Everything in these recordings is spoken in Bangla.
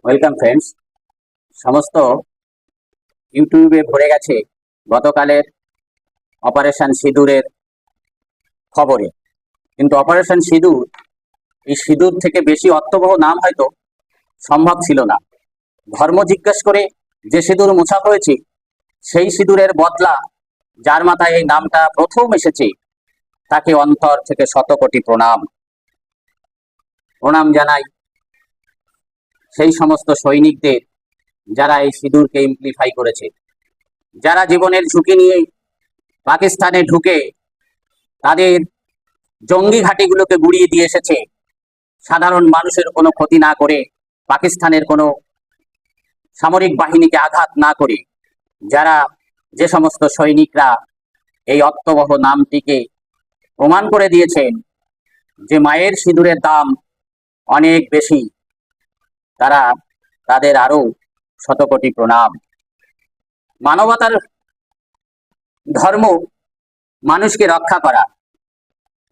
Welcome friends. সমস্ত ইউটিউবে ভরে গেছে গতকালের অপারেশন সিঁদুরের খবরে, কিন্তু অপারেশন সিঁদুর, এই সিঁদুর থেকে বেশি অর্থবহ নাম হয়তো সম্ভব ছিল না। ধর্ম জিজ্ঞেস করে যে সিঁদুর মোছা হয়েছে, সেই সিঁদুরের বদলা যার মাথায় এই নামটা প্রথম এসেছে, তাকে অন্তর থেকে শত কোটি প্রণাম প্রণাম জানাই সেই সমস্ত সৈনিকদের যারা এই সিঁদুরকে ইমপ্লিফাই করেছে, যারা জীবনের ঝুঁকি নিয়ে পাকিস্তানে ঢুকে তাদের জঙ্গি ঘাঁটিগুলোকে গুড়িয়ে দিয়ে এসেছে, সাধারণ মানুষের কোনো ক্ষতি না করে, পাকিস্তানের কোনো সামরিক বাহিনীকে আঘাত না করে। যারা যে সমস্ত সৈনিকরা এই অর্থবহ নামটিকে প্রমাণ করে দিয়েছেন যে মায়ের সিঁদুরের দাম অনেক বেশি, তাদের আরো শত কোটি প্রণাম। মানবতার ধর্ম মানুষকে রক্ষা করা,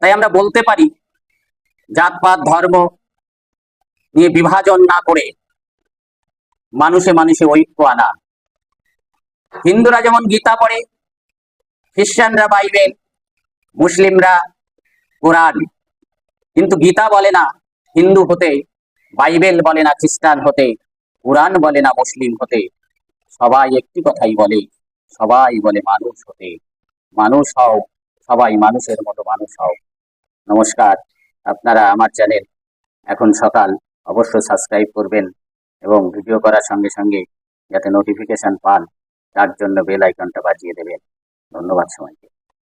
তাই আমরা বলতে পারি জাতপাত ধর্ম নিয়ে বিভাজন না করে মানুষে মানুষে ঐক্য আনা। হিন্দুরা যেমন গীতা পড়ে, খ্রিস্টানরা বাইবেল, মুসলিমরা কোরআন, কিন্তু গীতা বলে না হিন্দু হতে, বাইবেল বলে না খ্রিস্টান হতে, কোরআন বলে না মুসলিম হতে। সবাই একটি কথাই বলে, সবাই বলে মানুষ হতে। মানুষ হও, সবাই মানুষের মতো মানুষ হও। নমস্কার। আপনারা আমার চ্যানেল এখন সকাল অবশ্যই সাবস্ক্রাইব করবেন এবং ভিডিও করার সঙ্গে সঙ্গে যাতে নোটিফিকেশন পান, তার জন্য বেল আইকনটা বাজিয়ে দেবেন। ধন্যবাদ সবাইকে।